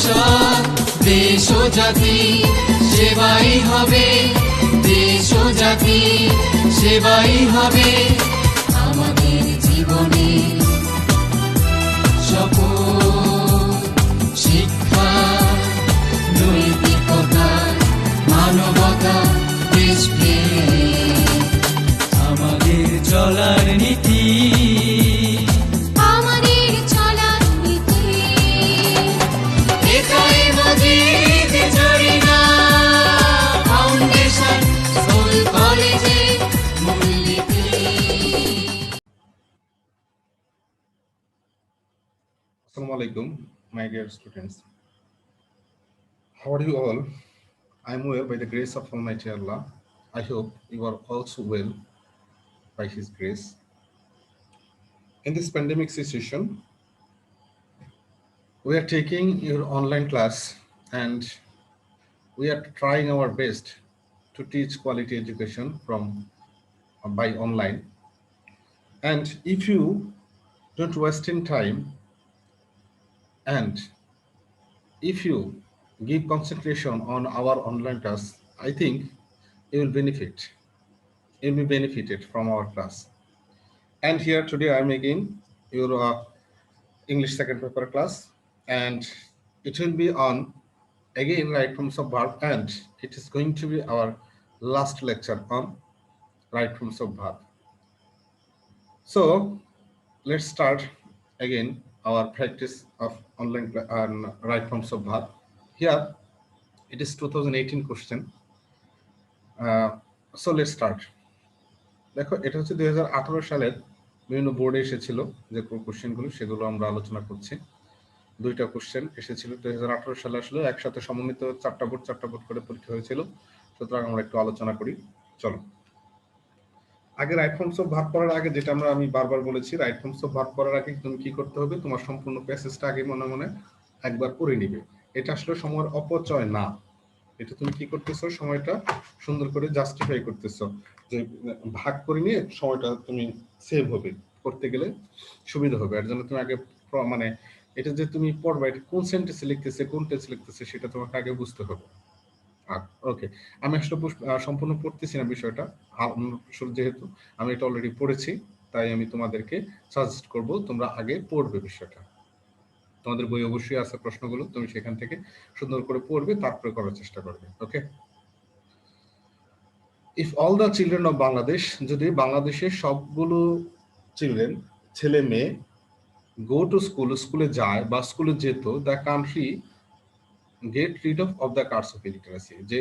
ভবিষ্যৎ দেশ ও জাতি সেবাই হবে, দেশ ও জাতি সেবাই হবে আমাদের জীবনে শপথ। শিক্ষা, নৈতিকতা, মানবতা, দেশপ্রেম আমাদের চলার নীতি, আমাদের চলার নীতি। এটাই মজিদ জরিনা ফাউন্ডেশন স্কুল কলেজের মূলনীতি। Assalamu alaikum, my dear students. How are you all? I am well by the grace of Almighty Allah. I hope you are also well by His grace. In this pandemic situation, we are taking your online class and we are trying our best to teach quality education by online. And if you don't waste in time and if you give concentration on our online class, I think you will benefit. You will be benefited from our class. And here today I am again your English second paper class, and it will be on again right forms of verb, and it is going to be our last lecture on right forms of verb. So let's start again our practice of online right forms of verb. Here it is 2018 question. So let's start. দেখো, এটা হচ্ছে 2018 সালের বিভিন্ন বোর্ডে এসেছিল যে কোশ্চেনগুলো, সেগুলো আমরা আলোচনা করছি। দুইটা কোশ্চেন এসেছিল 2018 সালে, আসলে একসাথে সমন্বিত চারটা বোর্ড করে পরীক্ষা হয়েছিল, সুতরাং আমরা একটু আলোচনা করি। চলো, আগে রাইট ফর্মস অফ ভার্ব করার আগে যেটা আমি বারবার বলেছি, রাইট ফর্মস অফ ভার্ব করার আগে তুমি কি করতে হবে, তোমার সম্পূর্ণ প্যাসেজটা আগে মনে মনে একবার পড়ে নিবে। এটা আসলে সময়ের অপচয় না, এটা তুমি কি করতেছো, সময়টা সুন্দর করে জাস্টিফাই করতেছো, যে ভাগ করে নিয়ে সময়টা তুমি সেভ হবে, করতে গেলে সুবিধা হবে। এর জন্য তুমি আগে মানে এটা যে তুমি পড়বা, এটা কোন সেন্টেন্সে লিখতেছে, কোন টেন্সে লিখতেছে, সেটা তোমাকে আগে বুঝতে হবে। ওকে, আমি আসলে সম্পূর্ণ পড়তেছি না বিষয়টা, যেহেতু আমি এটা অলরেডি পড়েছি, তাই আমি তোমাদেরকে সাজেস্ট করব তোমরা আগে পড়বে বিষয়টা। তোমাদের বই অবশ্যই আছে প্রশ্নগুলো, তুমি সেখান থেকে সুন্দর করে পড়বে, তারপরে করার চেষ্টা করবে। Okay, if all the children of Bangladesh, যদি বাংলাদেশের সবগুলো চিলড্রেন, ছেলে মেয়ে, গো টু স্কুল, স্কুলে যায় বা স্কুলে যেত, the country get rid of the curse of illiteracy, যে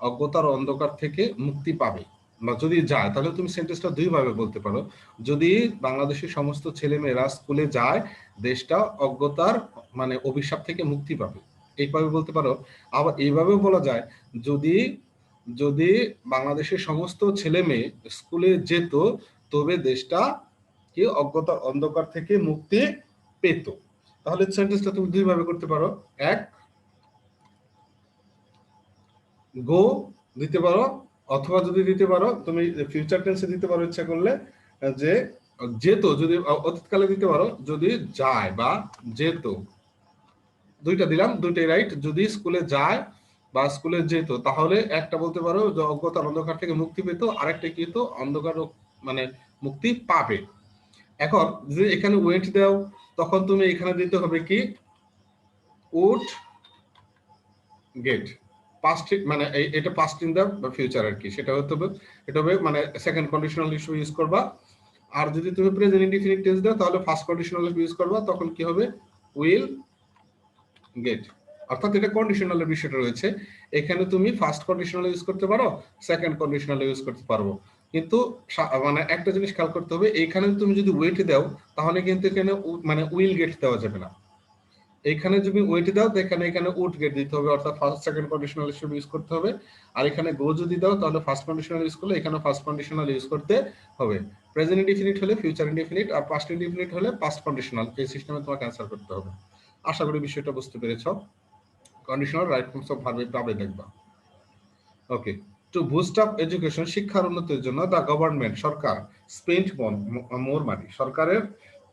অজ্ঞতার অন্ধকার থেকে মুক্তি পাবে। বা যদি যায়, তাহলে তুমি সেন্টেন্সটা দুইভাবে বলতে পারো। যদি বাংলাদেশের সমস্ত ছেলে মেয়েরা স্কুলে যায়, দেশটা অজ্ঞতার মানে অভিশাপ থেকে মুক্তি পাবে, এইভাবে বলতে পারো। আবার এইভাবেও বলা যায়, যদি যদি বাংলাদেশের সমস্ত ছেলে মেয়ে স্কুলে যেত, তবে দেশটা কি অজ্ঞতার অন্ধকার থেকে মুক্তি পেত। তাহলে সেন্টেন্সটা তুমি দুইভাবে করতে পারো। এক, গো দিতে পারো, অথবা যদি দিতে পারো তুমি ফিউচার টেন্সে দিতে পারো ইচ্ছা করলে, যে যেত, যদি অতীতকালে দিতে পারো, যদি যায় বা যেত, দুইটা দিলাম, দুইটাই রাইট। যদি স্কুলে যায় বা স্কুলে যেত, তাহলে একটা বলতে পারো যে অজ্ঞতার অন্ধকার থেকে মুক্তি পেত, আরেকটা কি তো অন্ধকার মানে মুক্তি পাবে। এখন যদি এখানে ওয়েট দাও, তখন তুমি এখানে দিতে হবে কি, উড গেট, পাস্ট, মানে এটা পাস্ট ইন দা ফিউচার আর কি, সেটা হতে হবে, এটা হবে মানে সেকেন্ড কন্ডিশনাল হিসেবে ইউজ করবা। আর যদি তুমি প্রেজেন্ট ইনডিফিনিট টেন্স দাও, তাহলে ফার্স্ট কন্ডিশনাল ইউজ করবা, তখন কি হবে, উইল গেট। অর্থাৎ এটা কন্ডিশনালের বিষয়টা রয়েছে, এখানে তুমি ফার্স্ট কন্ডিশনাল ইউজ করতে পারো, সেকেন্ড কন্ডিশনাল ইউজ করতে পারবো। কিন্তু মানে একটা জিনিস খেয়াল করতে হবে, এইখানে তুমি যদি ওয়েট দাও, তাহলে কিন্তু এখানে মানে উইল গেট দেওয়া যাবে না। এখানে যদি ওয়েট দাও, এখানে উড গেট দিতে হবে, অর্থাৎ ফার্স্ট সেকেন্ড কন্ডিশনাল হিসেবে ইউজ করতে হবে। আর এখানে গো যদি দাও, তাহলে ফার্স্ট কন্ডিশনাল ইউজ করলে এখানে ফার্স্ট কন্ডিশনাল ইউজ করতে হবে। প্রেজেন্ট ইনডিফিনিট হলে ফিউচার ইনডিফিনিট, আর পাস্ট ইনডিফিনিট হলে পাস্ট কন্ডিশনাল, এই সিস্টেমে তোমাকে অ্যান্সার করতে হবে। আশা করি বিষয়টা বুঝতে পেরেছো। Conditional right forms of verb পাবে দেখবা। ওকে, টু বুস্ট আপ এডুকেশন, শিক্ষার উন্নতির জন্য দ্য গভর্নমেন্ট, সরকার, স্পেন্ট মোর মানি, সরকারের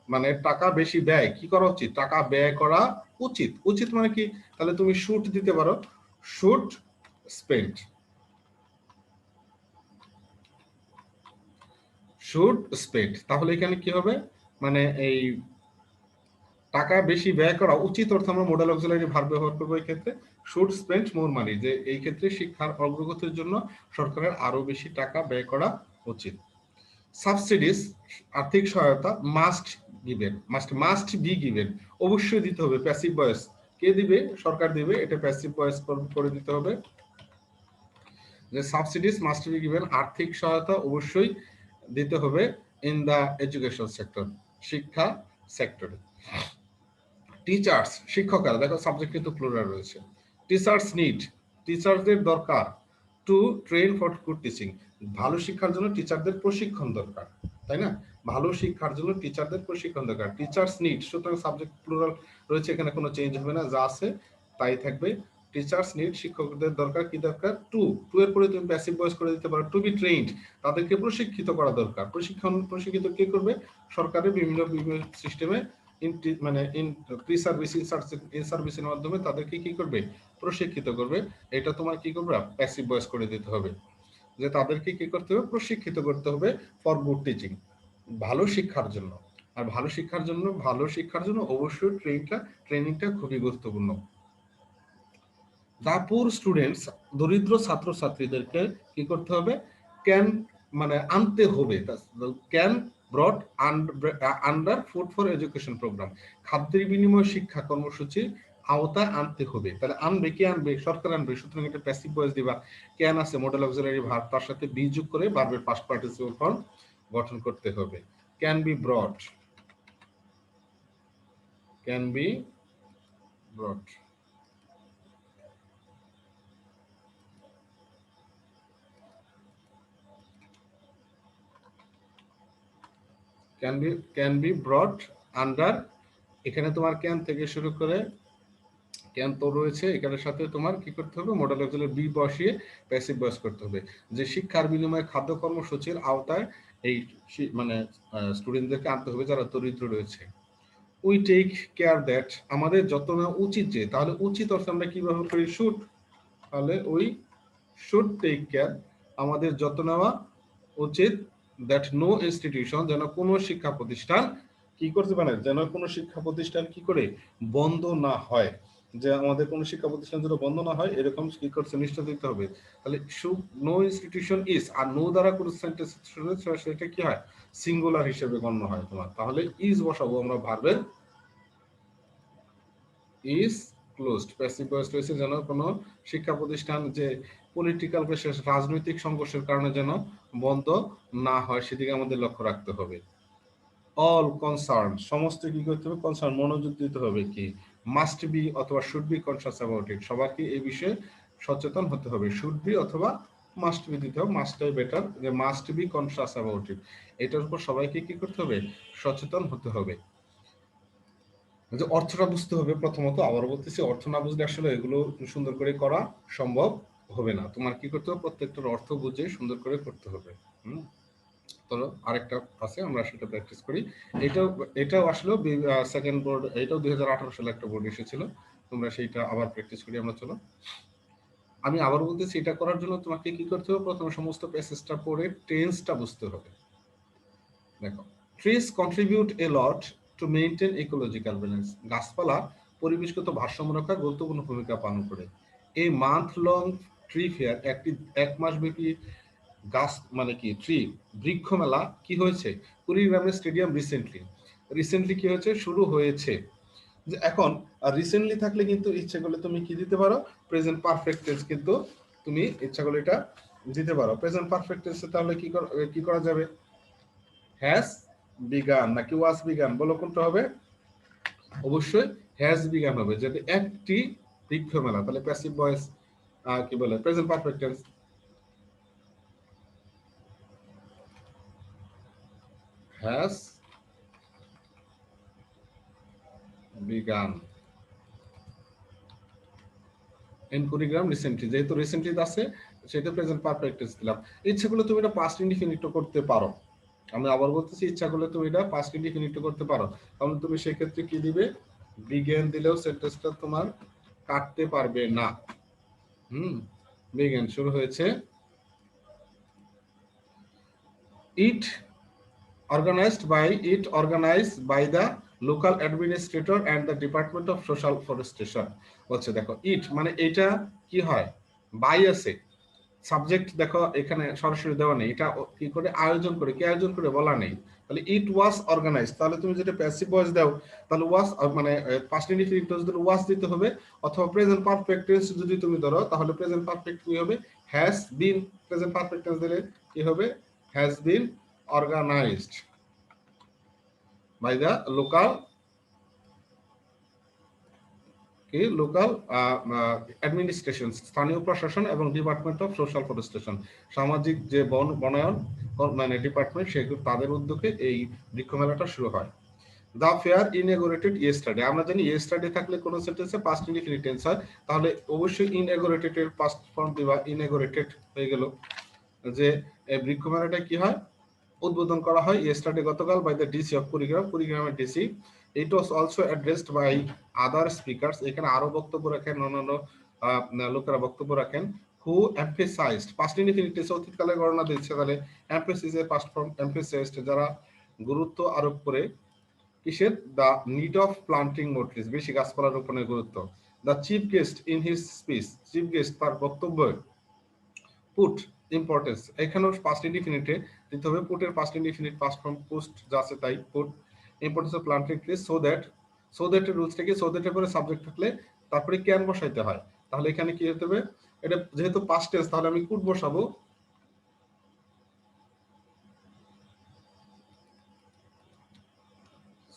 মানে টাকা বেশি ব্যয় কি করা উচিত, টাকা ব্যয় করা উচিত। উচিত মানে কি, তাহলে তুমি শুড দিতে পারো, শুড স্পেন্ড, শুড স্পেন্ড। তাহলে এখানে কি হবে, মানে এই টাকা বেশি ব্যয় করা উচিত অর্থে আমরা মডেল অক্সিলারি ভার্ব ব্যবহার করবো এই ক্ষেত্রে, শুড স্পেন্ড মোর মানি, যে এই ক্ষেত্রে শিক্ষার অগ্রগতির জন্য সরকারের আরো বেশি টাকা ব্যয় করা উচিত। সাবসিডিজ আর্থিক সহায়তা, must given, must be given, অবশ্যই দিতে হবে। প্যাসিভ ভয়েস কে দিবে, সরকার দিবে, এটা প্যাসিভ ভয়েস করে দিতে হবে যে সাবসিডিজ মাস্ট বি গিভেন, আর্থিক সহায়তা অবশ্যই দিতে হবে ইন দা এডুকেশন সেক্টর, শিক্ষা সেক্টরে। টিচার্স শিক্ষকরা, দেখো সাবজেক্ট কিন্তু প্লুরাল রয়েছে। টিচার্স নিড, টিচারদের দরকার, to train for good teaching, ভালো শিক্ষার জন্য টিচারদের প্রশিক্ষণ দরকার, তাই না? ভালো শিক্ষার জন্য টিচারদের প্রশিক্ষণ দরকার। টিচার্স নিড, সুতরাং সাবজেক্ট প্লুরাল রয়েছে, এখানে কোনো চেঞ্জ হবে না, যা আছে তাই থাকবে। টিচার্স নিড, শিক্ষকদের দরকার, কি দরকার, টু এর পরে তুমি প্যাসিভ ভয়েস করে দিতে পারো, টু বি ট্রেইনড, তাদেরকে প্রশিক্ষিত করা দরকার। প্রশিক্ষিত কে করবে, সরকারের বিভিন্ন সিস্টেমে মানে প্রি সার্ভিস ইন সার্ভিসের মাধ্যমে তাদেরকে কি করবে, প্রশিক্ষিত করবে। এটা তোমার কি করবে, প্যাসিভ ভয়েস করে দিতে হবে, যে তাদেরকে কি করতে হবে, প্রশিক্ষিত করতে হবে ফর গুড টিচিং, ভালো শিক্ষার জন্য। আর ভালো শিক্ষার জন্য অবশ্যই ট্রেনিংটা খুবই গুরুত্বপূর্ণ। দা পুর স্টুডেন্টস, দরিদ্র ছাত্রছাত্রীদেরকে কি করতে হবে, ক্যান মানে আনতে হবে, can brought under food for education programme, খাদ্যের বিনিময় শিক্ষা কর্মসূচি আওতায় আনতে হবে। তাহলে আনবে, কে আনবে, সরকার আনবে, সুতরাং এটা প্যাসিভ ভয়েস দিবা। ক্যান আছে মডেল অক্সিলারি ভার্ব, তার সাথে বি যোগ করে ভার্বের পাস্ট পার্টিসিপল ফর্ম গঠন করতে হবে। Can be ব্রট, can be ব্রট, can be ব্রট under, এখানে তোমার ক্যান থেকে শুরু করে ক্যান তো রয়েছে, এখানের সাথে তোমার কি করতে হবে, মডেল অক্সিলারি বি বসিয়ে প্যাসিভ ভয়েস করতে হবে, যে শিক্ষার বিনিময়ে খাদ্য কর্মসূচির আওতায় এই মানে স্টুডেন্টদেরকে আনতে হবে যারা দরিদ্র রয়েছে। উই টেক কেয়ার দ্যাট, আমাদের যত্ন নেওয়া উচিত, যে তাহলে উচিত অর্থে আমরা কি ব্যবহার করি, শুড, তাহলে উই শুড টেক কেয়ার, আমাদের যত্ন নেওয়া উচিত, দ্যাট নো ইনস্টিটিউশন, যেন কোনো শিক্ষা প্রতিষ্ঠান কি করতে পারে, যেন কোনো শিক্ষা প্রতিষ্ঠান কি করে বন্ধ না হয়, যে আমাদের কোনো শিক্ষা প্রতিষ্ঠান যেন বন্ধ না হয়, এরকম কি করছে নিশ্চয় দিতে হবে। তাহলে নো ইনস্টিটিউশন ইজ, আর নো দ্বারা কোনো সেন্টেন্স সেটা কি হয়, সিঙ্গুলার হিসেবে গণ্য হয় তোমার, তাহলে ইজ বসাবো আমরা ভার্বের ইজ ক্লোজড, প্যাসিভ ভয়েস রয়েছে, যেন কোনো শিক্ষা প্রতিষ্ঠান যে পলিটিক্যাল প্রেসার, রাজনৈতিক সংঘর্ষের কারণে যেন বন্ধ না হয়, সেদিকে আমাদের লক্ষ্য রাখতে হবে। অল কনসার্ন, সমস্ত কি করতে হবে, কনসার্ন মনোযোগ দিতে হবে, কি মাস্ট বি অথবা should be conscious about it, সবাইকে এই বিষয়ে সচেতন হতে হবে, শুড বি অথবা মাস্ট বি দিতে হবে, মাস্টটাই বেটার, যে must be conscious about it, এটার উপর সবাইকে কি করতে হবে, সচেতন হতে হবে। যে অর্থটা বুঝতে হবে প্রথমত, আবার বলতেছি অর্থ না বুঝলে আসলে এগুলো সুন্দর করে করা সম্ভব হবে না, তোমার কি করতে হবে, প্রত্যেকটার অর্থ বুঝে সুন্দর করে করতে হবে। ধরো আরেকটা আছে, আমরা সেটা প্র্যাকটিস করি। এটাও আসলে সেকেন্ড বোর্ড, এটাও 2018 সালে একটা বোর্ড এসেছিল, তোমরা সেইটা আবার প্র্যাকটিস করি আমরা। চলো আমি আবার বলতেছি, এটা করার জন্য তোমাকে কি করতে হবে, প্রথমে সমস্ত প্যাসেজটা পড়ে টেন্সটা বুঝতে হবে। দেখো, trees contribute A lot to maintain ecological balance, গাছপালা পরিবেশগত ভারসাম্য রক্ষায় গুরুত্বপূর্ণ ভূমিকা পালন করে। এই মান্থ লং ট্রি ফেয়ার, একটি এক মাস ব্যাপী গাছ মানে কি ট্রি বৃক্ষ মেলা কি হয়েছে কুড়িগ্রামের স্টেডিয়াম রিসেন্টলি কি হয়েছে, শুরু হয়েছে। যে এখন রিসেন্টলি থাকলে কিন্তু ইচ্ছে করলে তুমি কি দিতে পারো, প্রেজেন্ট পারফেক্ট টেন্স কিন্তু তুমি ইচ্ছা করলে এটা দিতে পারো। প্রেজেন্ট পারফেক্ট টেন্সে তাহলে কি করা যাবে, হ্যাজ বিগান নাকি ওয়াজ বিগান, বলো কোনটা হবে, অবশ্যই হ্যাজ বিগান হবে, যদি একটি বৃক্ষ মেলা, তাহলে প্যাসিভ ভয়েস কি বলে, present perfect tense has began in Kurigram recently, যেহেতু রিসেন্টলি আছে সেটা প্রেজেন্ট পারফেক্ট টেন্স দিলাম। ইচ্ছে করলে তুমি এটা পাস্ট ইনডিফিনিট করতে পারো, আমি আবার বলতেছি, ইচ্ছা করলে তুমি এটা পাস্ট ইনডিফিনিট করতে পারো। তাহলে তুমি সেক্ষেত্রে কি দিবে, বিগেন দিলেও সেন্টেন্সটা তোমার কাটতে পারবে না। বিগেন শুরু হয়েছে। It organized by the local administrator and the Department of Social Forestation। বলছে দেখো ইট মানে এটা কি হয়, বাই আছে, সাবজেক্ট দেখো এখানে সরাসরি দেওয়া নেই, এটা কি করে আয়োজন করে, কি আয়োজন করে বলা নেই। তাহলে ইট ওয়াজ অর্গানাইজ, তাহলে তুমি যেটা প্যাসিভ ভয়েস দাও তাহলে ওয়াজ মানে পাস্ট ইনডিফিনিট যদি ওয়াজ দিতে হবে, অথবা প্রেজেন্ট পারফেক্ট টেন্স যদি তুমি ধরো তাহলে প্রেজেন্ট পারফেক্ট কি হবে, has been. Present perfect tense দিলে কি হবে, has been organised by the local administration, স্থানীয় প্রশাসন এবং ডিপার্টমেন্ট অফ সোশ্যাল ফরেস্টেশন, সামাজিক যে বনায়ন মানে ডিপার্টমেন্ট, সেগুলো তাদের উদ্যোগে এই বৃক্ষ মেলাটা শুরু হয়। দ্য ফেয়ার ইনঅগরেটেড ইয়েস্টারডে, আমরা জানি ইয়েস্টারডে থাকলে কোন সেন্টেন্সে পাস্ট ইনডিফিনিট টেন্স হয়, তাহলে অবশ্যই ইনঅগরেটেড এর পাস্ট ফর্ম দিবা, ইনঅগরেটেড হয়ে গেল। যে বৃক্ষ মেলাটা কি হয়, উদ্বোধন করা হয় ইয়েস্টারডে গতকাল by the DC of Kurigram, কুড়িগ্রামের DC. It was also addressed by other speakers, এখানে আরো বক্তব্য রাখেন, অন্যান্য লোকেরা বক্তব্য রাখেন। Who emphasized, past indefinite tense অতীতকালে গণনা দিচ্ছে, তাহলে এমফেসিস এর পাস্ট ফর্ম এমফেসাইজড, যারা গুরুত্ব আরোপ করে কিসের, the need of planting more trees, বেশি গাছপালা রোপণের গুরুত্ব। The chief guest in his speech, chief guest তার বক্তব্যে পুট ইম্পর্টেন্স, এখানেও পাস্ট ইনডিফিনিটে দিতে হবে, পুটের past indefinite past form post যা আছে তাই, put importance of planting trees. So that এর রুলস থেকে সো দ্যাট এর পরে সাবজেক্ট থাকলে তারপরে ক্যান বসাইতে হয়, তাহলে এখানে কি হতে হবে, এটা যেহেতু পাস্ট টেন্স তাহলে আমি কুড বসাবো,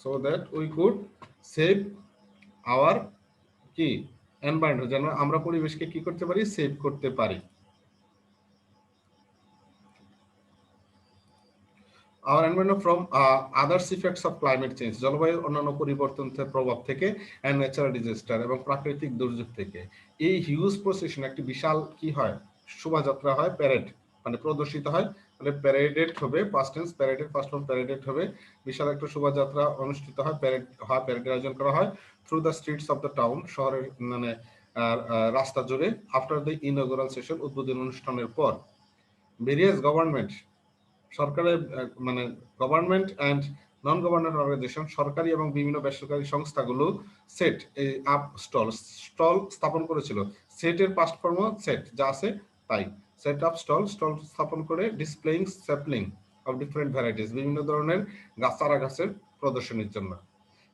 so that we could save our কি এনভায়রনমেন্ট, যেন আমরা পরিবেশকে কি করতে পারি, সেভ করতে পারি। our environment from others effects of climate change, জলবায়ুর অন্যান্য পরিবর্তনের প্রভাব থেকে, and natural disaster এবং প্রাকৃতিক দুর্যোগ থেকে। এই হিউজ প্রসেশন, একটি বিশাল কি হয়, শোভাযাত্রা হয়, প্যারেড মানে প্রদর্শিত হয়, তাহলে প্যারেডেড হবে পাস্ট টেন্স, প্যারেডেড ফার্স্ট ফর্ম প্যারেডেড হবে, বিশাল একটা শোভাযাত্রা অনুষ্ঠিত হয়, প্যারেডের আয়োজন করা হয়, through the streets of the town, শহরের মানে রাস্তা জুড়ে, আফটার দ্য ইনঅগরাল সেশন, উদ্বোধন অনুষ্ঠানের পর। ভেরিয়াস গভর্নমেন্ট, সরকারের মানে government and non government organisation, সরকারি এবং বিভিন্ন বেসরকারি সংস্থাগুলো সেট আপ স্টল স্থাপন করেছিল। সেটের পাস্ট ফর্ম সেট, যা আছে তাই, সেট আপ স্টল স্থাপন করে, displaying sapling of different varieties, বিভিন্ন ধরনের চারা গাছের প্রদর্শনীর জন্য।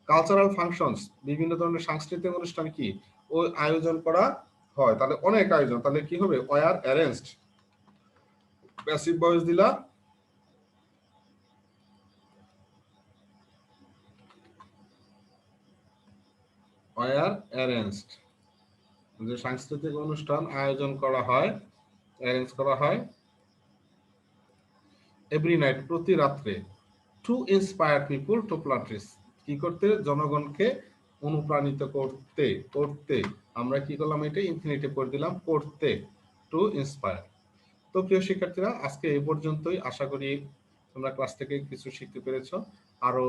কালচারাল ফাংশনস, বিভিন্ন ধরনের সাংস্কৃতিক অনুষ্ঠান কি ও আয়োজন করা হয়, তাহলে অনেক আয়োজন, তাহলে কি হবে, ওয়ার অ্যারেঞ্জড, প্যাসিভ ভয়েস দিলা ওয়ার অ্যারেঞ্জড, যে সাংস্কৃতিক অনুষ্ঠান আয়োজন করা হয়, অ্যারেঞ্জ করা হয়, এভরি নাইট প্রতি রাত্রে, to inspire people to plant trees, কি করতে, জনগণকে অনুপ্রাণিত করতে আমরা কি করলাম, এটা ইনফিনিটিভ করে দিলাম, করতে, টু ইন্সপায়ার। তো প্রিয় শিক্ষার্থীরা, আজকে এই পর্যন্তই, আশা করি তোমরা ক্লাস থেকে কিছু শিখতে পেরেছো। আরো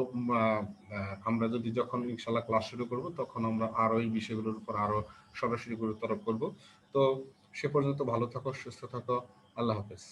আমরা যদি যখন ইনশাআল্লাহ ক্লাস শুরু করব তখন আমরা আরো এই বিষয়গুলোর উপর আরো সরাসরি গুরুত্ব আরোপ করব। তো সে পর্যন্ত ভালো থাকো, সুস্থ থাকো, আল্লাহ হাফেজ।